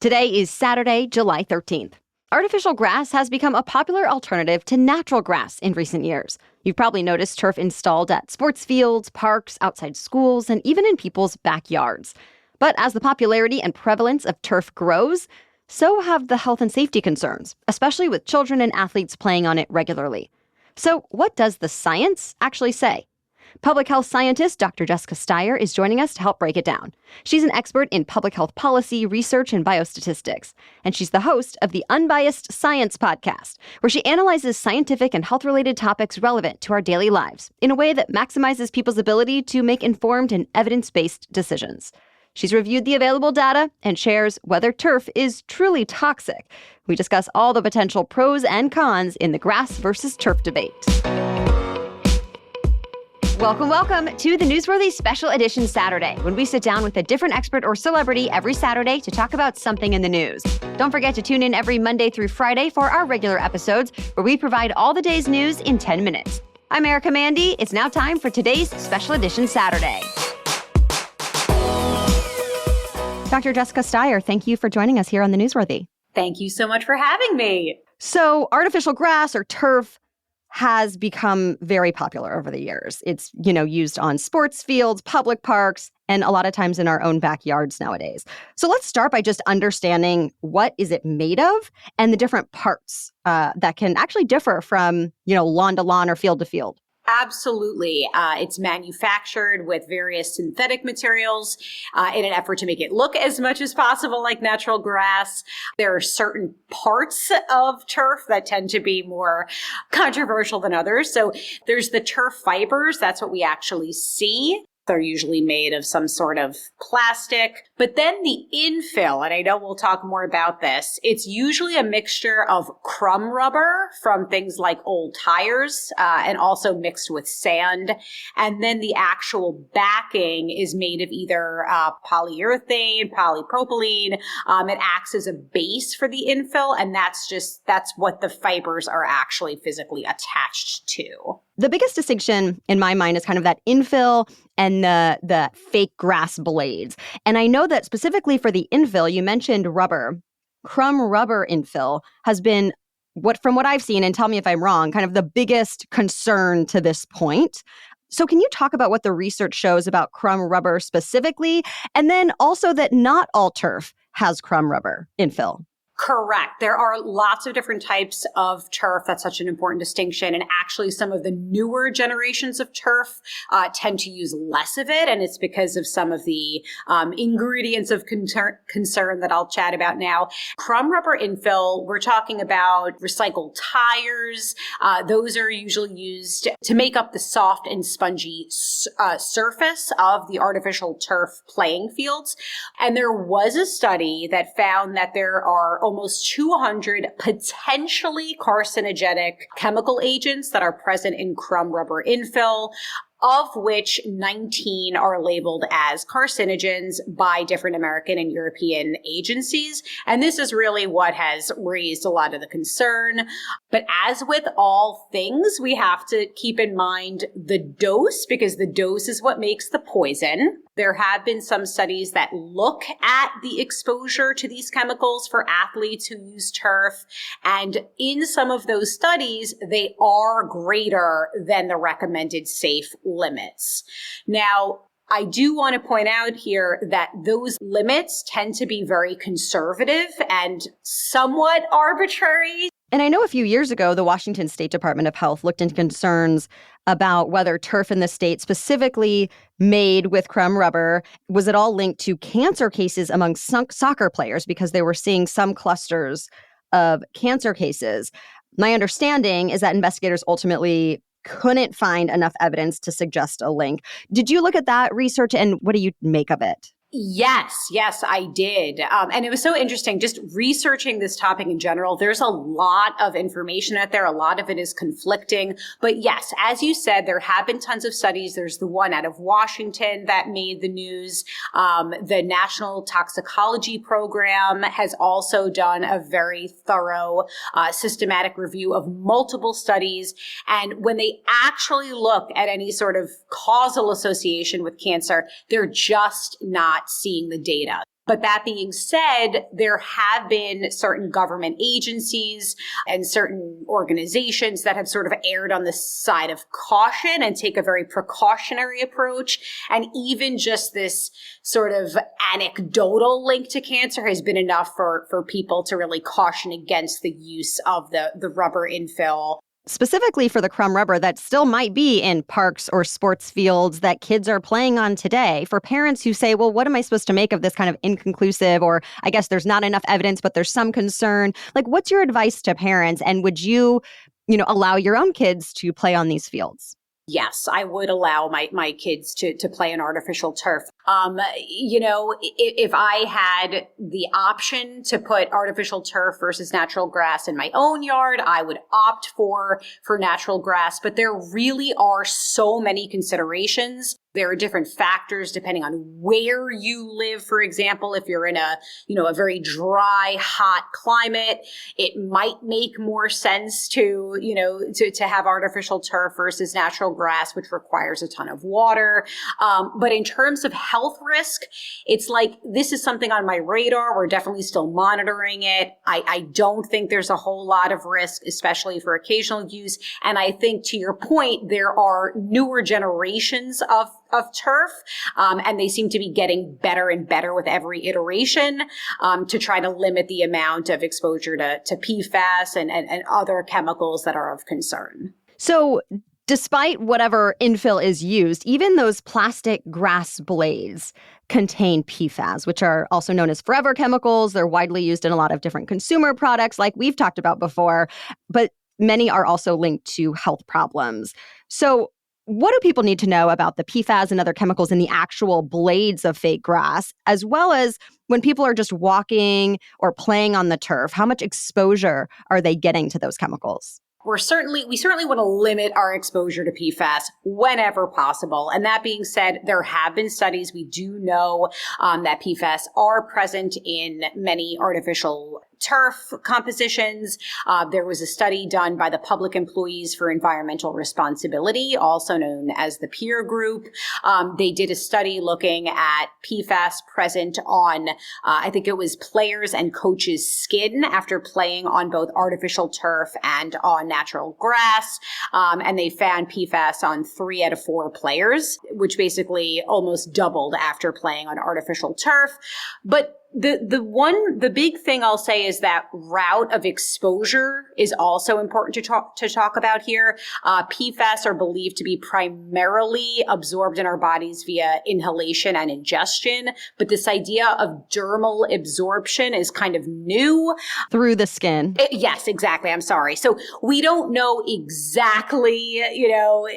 Today is Saturday, July 13th. Artificial grass has become a popular alternative to natural grass in recent years. You've probably noticed turf installed at sports fields, parks, outside schools, and even in people's backyards. But as the popularity and prevalence of turf grows, so have the health and safety concerns, especially with children and athletes playing on it regularly. So what does the science actually say? Public health scientist Dr. Jessica Steier is joining us to help break it down. She's an expert in public health policy, research, and biostatistics. And she's the host of the Unbiased Science Podcast, where she analyzes scientific and health-related topics relevant to our daily lives in a way that maximizes people's ability to make informed and evidence-based decisions. She's reviewed the available data and shares whether turf is truly toxic. We discuss all the potential pros and cons in the grass versus turf debate. Welcome to the Newsworthy Special Edition Saturday, when we sit down with a different expert or celebrity every Saturday to talk about something in the news. Don't forget to tune in every Monday through Friday for our regular episodes, where we provide all the day's news in 10 minutes. I'm Erica Mandy. It's now time for today's Special Edition Saturday. Dr. Jessica Steier, thank you for joining us here on the Newsworthy. Thank you so much for having me. So artificial grass or turf has become very popular over the years. It's, used on sports fields, public parks, and a lot of times in our own backyards nowadays. So let's start by just understanding what is it made of and the different parts that can actually differ from, lawn to lawn or field to field. Absolutely. It's manufactured with various synthetic materials in an effort to make it look as much as possible like natural grass. There are certain parts of turf that tend to be more controversial than others. So there's the turf fibers. That's what we actually see. They're usually made of some sort of plastic. But then the infill, and I know we'll talk more about this, it's usually a mixture of crumb rubber from things like old tires and also mixed with sand. And then the actual backing is made of either polyurethane, polypropylene. It acts as a base for the infill, and that's what the fibers are actually physically attached to. The biggest distinction in my mind is kind of that infill and the fake grass blades. And I know that specifically for the infill, you mentioned rubber. Crumb rubber infill has been, from what I've seen, and tell me if I'm wrong, kind of the biggest concern to this point. So can you talk about what the research shows about crumb rubber specifically? And then also that not all turf has crumb rubber infill. Correct. There are lots of different types of turf. That's such an important distinction. And actually, some of the newer generations of turf tend to use less of it. And it's because of some of the ingredients of concern that I'll chat about now. Crumb rubber infill, we're talking about recycled tires. Those are usually used to make up the soft and spongy surface of the artificial turf playing fields. And there was a study that found that there are almost 200 potentially carcinogenic chemical agents that are present in crumb rubber infill, of which 19 are labeled as carcinogens by different American and European agencies. And this is really what has raised a lot of the concern. But as with all things, we have to keep in mind the dose, because the dose is what makes the poison. There have been some studies that look at the exposure to these chemicals for athletes who use turf. And in some of those studies, they are greater than the recommended safe limits. Now, I do want to point out here that those limits tend to be very conservative and somewhat arbitrary. And I know a few years ago, the Washington State Department of Health looked into concerns about whether turf in the state, specifically made with crumb rubber, was at all linked to cancer cases among soccer players, because they were seeing some clusters of cancer cases. My understanding is that investigators ultimately couldn't find enough evidence to suggest a link. Did you look at that research, and what do you make of it? Yes, I did. And it was so interesting just researching this topic in general. There's a lot of information out there. A lot of it is conflicting. But yes, as you said, there have been tons of studies. There's the one out of Washington that made the news. The National Toxicology Program has also done a very thorough, systematic review of multiple studies. And when they actually look at any sort of causal association with cancer, they're just not seeing the data. But that being said, there have been certain government agencies and certain organizations that have sort of erred on the side of caution and take a very precautionary approach. And even just this sort of anecdotal link to cancer has been enough for people to really caution against the use of the rubber infill. Specifically for the crumb rubber that still might be in parks or sports fields that kids are playing on today, for parents who say, well, what am I supposed to make of this kind of inconclusive, or I guess there's not enough evidence, but there's some concern. Like, what's your advice to parents? And would you, allow your own kids to play on these fields? Yes, I would allow my kids to play in artificial turf. If I had the option to put artificial turf versus natural grass in my own yard, I would opt for natural grass. But there really are so many considerations. There are different factors depending on where you live. For example, if you're in a very dry, hot climate, it might make more sense to have artificial turf versus natural grass, which requires a ton of water. But in terms of health risk, it's like, this is something on my radar. We're definitely still monitoring it. I don't think there's a whole lot of risk, especially for occasional use. And I think, to your point, there are newer generations of turf, and they seem to be getting better and better with every iteration to try to limit the amount of exposure to PFAS and other chemicals that are of concern. So despite whatever infill is used, even those plastic grass blades contain PFAS, which are also known as forever chemicals. They're widely used in a lot of different consumer products, like we've talked about before, but many are also linked to health problems. So what do people need to know about the PFAS and other chemicals in the actual blades of fake grass, as well as when people are just walking or playing on the turf? How much exposure are they getting to those chemicals? We certainly want to limit our exposure to PFAS whenever possible. And that being said, there have been studies. We do know that PFAS are present in many artificial turf compositions. There was a study done by the Public Employees for Environmental Responsibility, also known as the peer group. They did a study looking at PFAS present on, I think it was players and coaches' skin after playing on both artificial turf and on natural grass. And they found PFAS on 3 out of 4 players, which basically almost doubled after playing on artificial turf. But the big thing I'll say is that route of exposure is also important to talk about here. PFAS are believed to be primarily absorbed in our bodies via inhalation and ingestion, but this idea of dermal absorption is kind of new. Through the skin. Yes, exactly. I'm sorry. So we don't know exactly,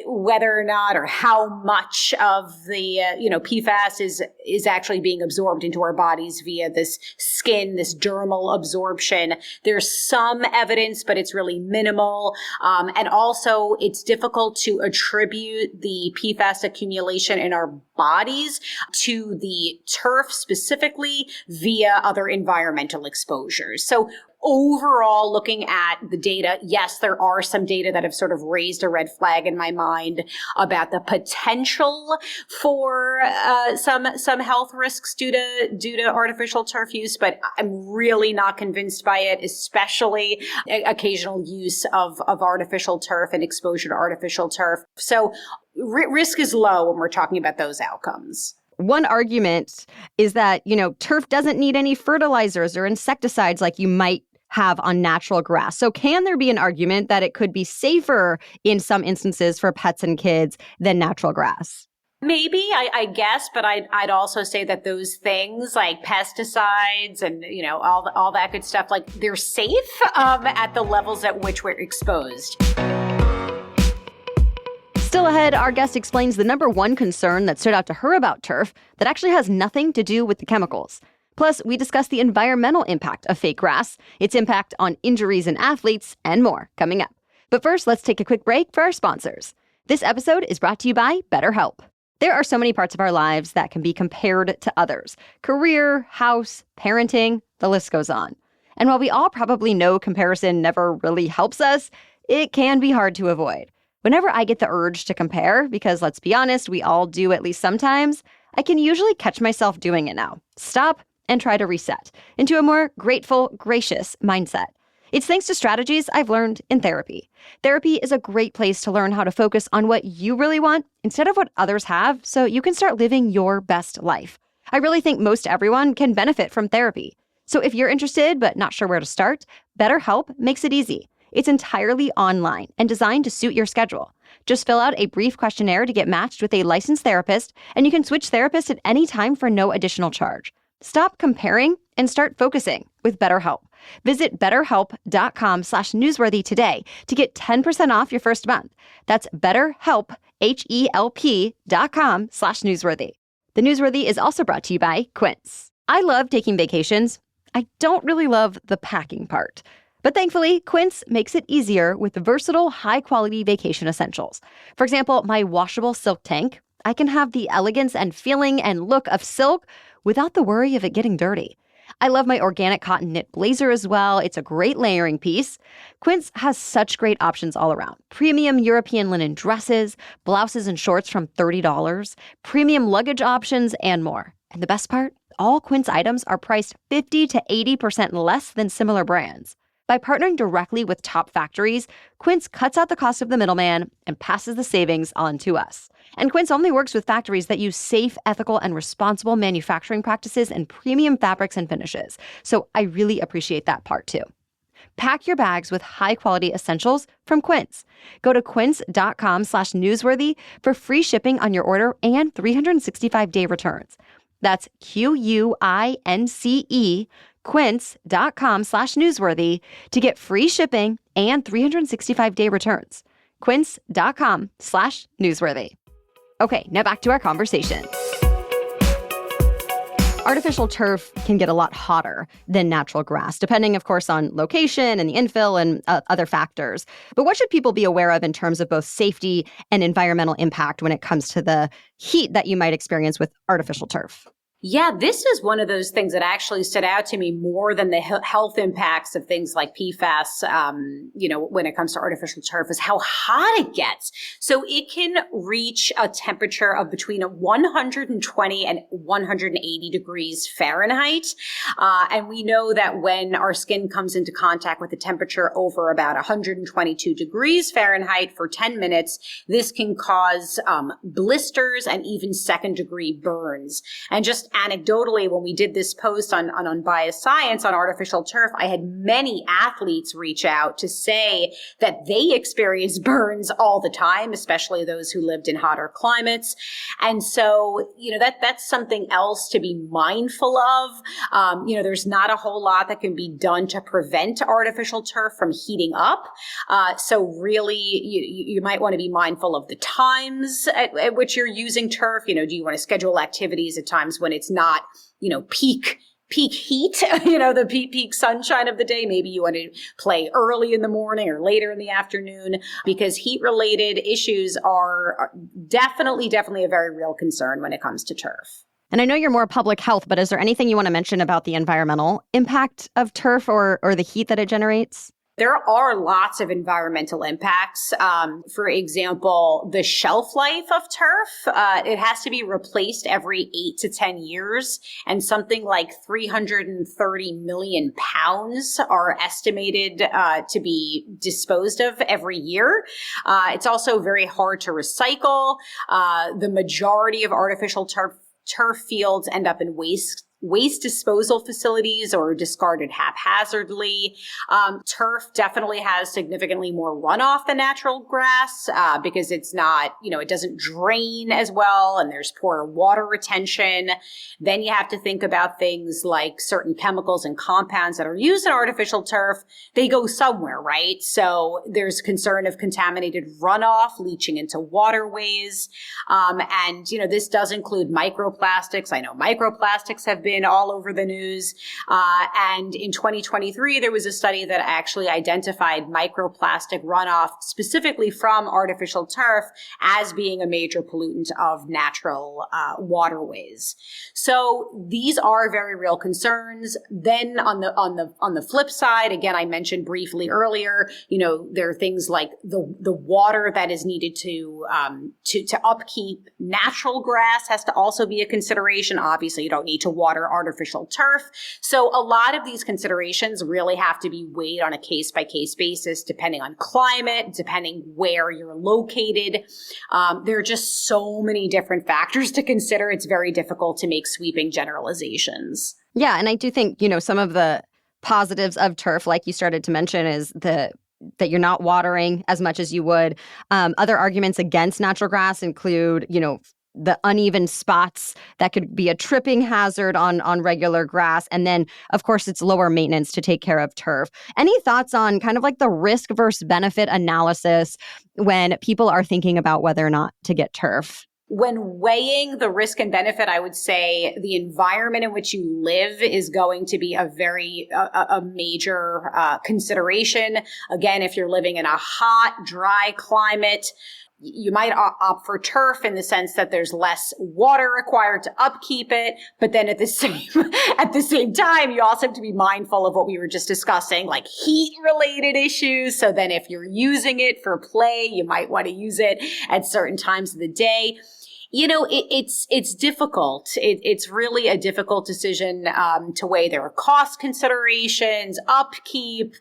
whether or not or how much of the, PFAS is actually being absorbed into our bodies via this skin, this dermal absorption. There's some evidence, but it's really minimal. And also, it's difficult to attribute the PFAS accumulation in our bodies to the turf specifically via other environmental exposures. So overall, looking at the data, yes, there are some data that have sort of raised a red flag in my mind about the potential for some health risks due to artificial turf use, but I'm really not convinced by it, especially occasional use of artificial turf and exposure to artificial turf. So risk is low when we're talking about those outcomes. One argument is that, turf doesn't need any fertilizers or insecticides like you might have on natural grass. So can there be an argument that it could be safer in some instances for pets and kids than natural grass? Maybe, I guess, but I'd also say that those things like pesticides and, all that good stuff, like they're safe at the levels at which we're exposed. Still ahead, our guest explains the number one concern that stood out to her about turf that actually has nothing to do with the chemicals. Plus, we discuss the environmental impact of fake grass, its impact on injuries in athletes, and more coming up. But first, let's take a quick break for our sponsors. This episode is brought to you by BetterHelp. There are so many parts of our lives that can be compared to others. Career, house, parenting, the list goes on. And while we all probably know comparison never really helps us, it can be hard to avoid. Whenever I get the urge to compare, because let's be honest, we all do at least sometimes, I can usually catch myself doing it now. Stop and try to reset into a more grateful, gracious mindset. It's thanks to strategies I've learned in therapy. Therapy is a great place to learn how to focus on what you really want instead of what others have, so you can start living your best life. I really think most everyone can benefit from therapy. So if you're interested but not sure where to start, BetterHelp makes it easy. It's entirely online and designed to suit your schedule. Just fill out a brief questionnaire to get matched with a licensed therapist, and you can switch therapists at any time for no additional charge. Stop comparing and start focusing with BetterHelp. Visit betterhelp.com/newsworthy today to get 10% off your first month. That's BetterHelp, HELP.com/newsworthy. The Newsworthy is also brought to you by Quince. I love taking vacations. I don't really love the packing part. But thankfully, Quince makes it easier with versatile, high-quality vacation essentials. For example, my washable silk tank. I can have the elegance and feeling and look of silk without the worry of it getting dirty. I love my organic cotton knit blazer as well. It's a great layering piece. Quince has such great options all around. Premium European linen dresses, blouses and shorts from $30, premium luggage options, and more. And the best part? All Quince items are priced 50 to 80% less than similar brands. By partnering directly with top factories, Quince cuts out the cost of the middleman and passes the savings on to us. And Quince only works with factories that use safe, ethical, and responsible manufacturing practices and premium fabrics and finishes. So I really appreciate that part too. Pack your bags with high-quality essentials from Quince. Go to quince.com/newsworthy for free shipping on your order and 365-day returns. That's QUINCE, quince.com/newsworthy to get free shipping and 365-day returns. Quince.com/newsworthy. Okay, now back to our conversation. Artificial turf can get a lot hotter than natural grass, depending, of course, on location and the infill and other factors. But what should people be aware of in terms of both safety and environmental impact when it comes to the heat that you might experience with artificial turf? Yeah, this is one of those things that actually stood out to me more than the health impacts of things like PFAS, when it comes to artificial turf, is how hot it gets. So it can reach a temperature of between 120 and 180 degrees Fahrenheit. And we know that when our skin comes into contact with a temperature over about 122 degrees Fahrenheit for 10 minutes, this can cause blisters and even second-degree burns. And just anecdotally, when we did this post on Unbiased Science on artificial turf, I had many athletes reach out to say that they experience burns all the time, especially those who lived in hotter climates. And so, that's something else to be mindful of. There's not a whole lot that can be done to prevent artificial turf from heating up. So really, you might want to be mindful of the times at which you're using turf. Do you want to schedule activities at times when it's not, peak heat, the peak sunshine of the day? Maybe you want to play early in the morning or later in the afternoon, because heat-related issues are definitely a very real concern when it comes to turf. And I know you're more public health, but is there anything you want to mention about the environmental impact of turf or the heat that it generates? There are lots of environmental impacts. For example, the shelf life of turf, it has to be replaced every 8 to 10 years, and something like 330 million pounds are estimated to be disposed of every year. It's also very hard to recycle. The majority of artificial turf fields end up in waste disposal facilities or discarded haphazardly. Turf definitely has significantly more runoff than natural grass because it's not, it doesn't drain as well, and there's poor water retention. Then you have to think about things like certain chemicals and compounds that are used in artificial turf. They go somewhere, right? So there's concern of contaminated runoff leaching into waterways. And this does include microplastics. I know microplastics have been all over the news. And in 2023, there was a study that actually identified microplastic runoff specifically from artificial turf as being a major pollutant of natural waterways. So these are very real concerns. Then on the flip side, again, I mentioned briefly earlier, there are things like the water that is needed to upkeep natural grass has to also be a consideration. Obviously, you don't need to water better artificial turf. So a lot of these considerations really have to be weighed on a case-by-case basis, depending on climate, depending where you're located. There are just so many different factors to consider. It's very difficult to make sweeping generalizations. Yeah, and I do think, some of the positives of turf, like you started to mention, is that you're not watering as much as you would. Other arguments against natural grass include, the uneven spots that could be a tripping hazard on regular grass. And then, of course, it's lower maintenance to take care of turf. Any thoughts on kind of like the risk versus benefit analysis when people are thinking about whether or not to get turf? When weighing the risk and benefit, I would say the environment in which you live is going to be a major consideration. Again, if you're living in a hot, dry climate, you might opt for turf in the sense that there's less water required to upkeep it. But then at the same time, you also have to be mindful of what we were just discussing, like heat related issues. So then if you're using it for play, you might want to use it at certain times of the day. It's difficult. It's really a difficult decision to weigh. There are cost considerations, upkeep,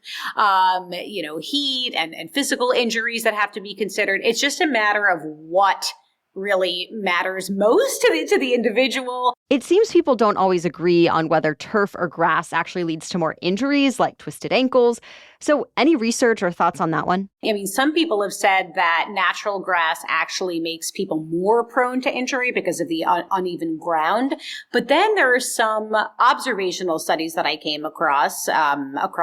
heat and physical injuries that have to be considered. It's just a matter of what really matters most to the individual. It seems people don't always agree on whether turf or grass actually leads to more injuries like twisted ankles. So any research or thoughts on that one? I mean, some people have said that natural grass actually makes people more prone to injury because of the uneven ground. But then there are some observational studies that I came across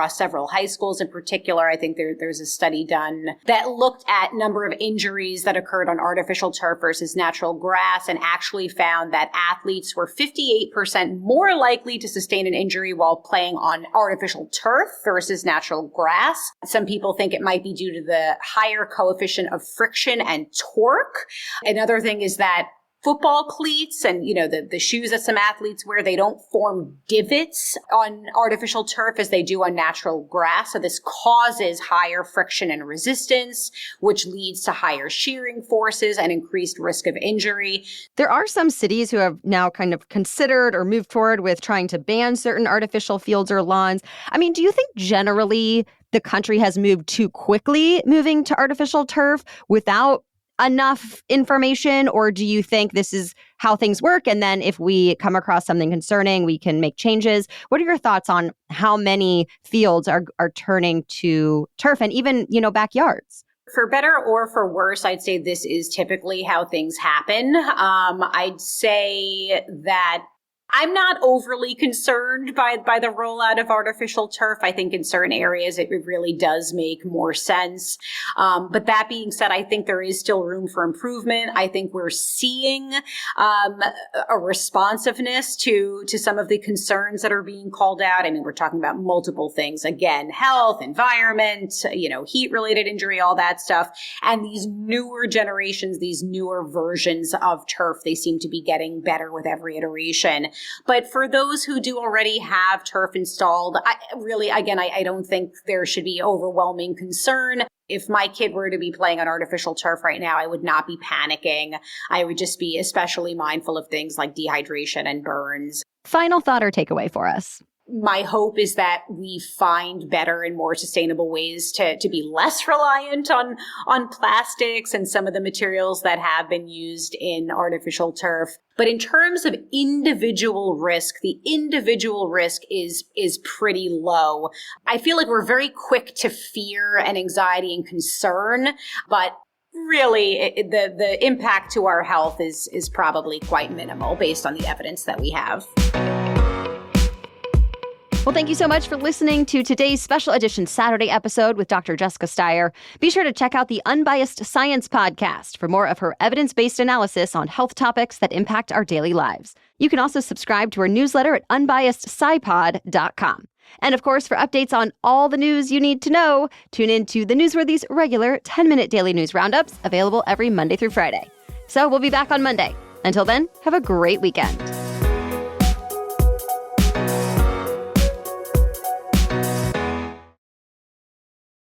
several high schools in particular. I think there's a study done that looked at number of injuries that occurred on artificial turf versus natural grass and actually found that athletes were 58% more likely to sustain an injury while playing on artificial turf versus natural grass. Some people think it might be due to the higher coefficient of friction and torque. Another thing is that football cleats and, the shoes that some athletes wear, they don't form divots on artificial turf as they do on natural grass. So this causes higher friction and resistance, which leads to higher shearing forces and increased risk of injury. There are some cities who have now kind of considered or moved forward with trying to ban certain artificial fields or lawns. I mean, do you think generally the country has moved too quickly moving to artificial turf without enough information, or do you think this is how things work? And then if we come across something concerning, we can make changes. What are your thoughts on how many fields are turning to turf and even, backyards? For better or for worse, I'd say this is typically how things happen. I'd say that I'm not overly concerned by the rollout of artificial turf. I think in certain areas it really does make more sense. But that being said, I think there is still room for improvement. I think we're seeing a responsiveness to some of the concerns that are being called out. I mean, we're talking about multiple things. Again, health, environment, heat-related injury, all that stuff. And these newer generations, these newer versions of turf, they seem to be getting better with every iteration. But for those who do already have turf installed, I don't think there should be overwhelming concern. If my kid were to be playing on artificial turf right now, I would not be panicking. I would just be especially mindful of things like dehydration and burns. Final thought or takeaway for us? My hope is that we find better and more sustainable ways to be less reliant on plastics and some of the materials that have been used in artificial turf. But in terms of individual risk, the individual risk is pretty low. I feel like we're very quick to fear and anxiety and concern, but really the impact to our health is probably quite minimal based on the evidence that we have. Well, thank you so much for listening to today's special edition Saturday episode with Dr. Jessica Steier. Be sure to check out the Unbiased Science Podcast for more of her evidence-based analysis on health topics that impact our daily lives. You can also subscribe to her newsletter at unbiasedscipod.com. And of course, for updates on all the news you need to know, tune in to The Newsworthy's regular 10-minute daily news roundups, available every Monday through Friday. So we'll be back on Monday. Until then, have a great weekend.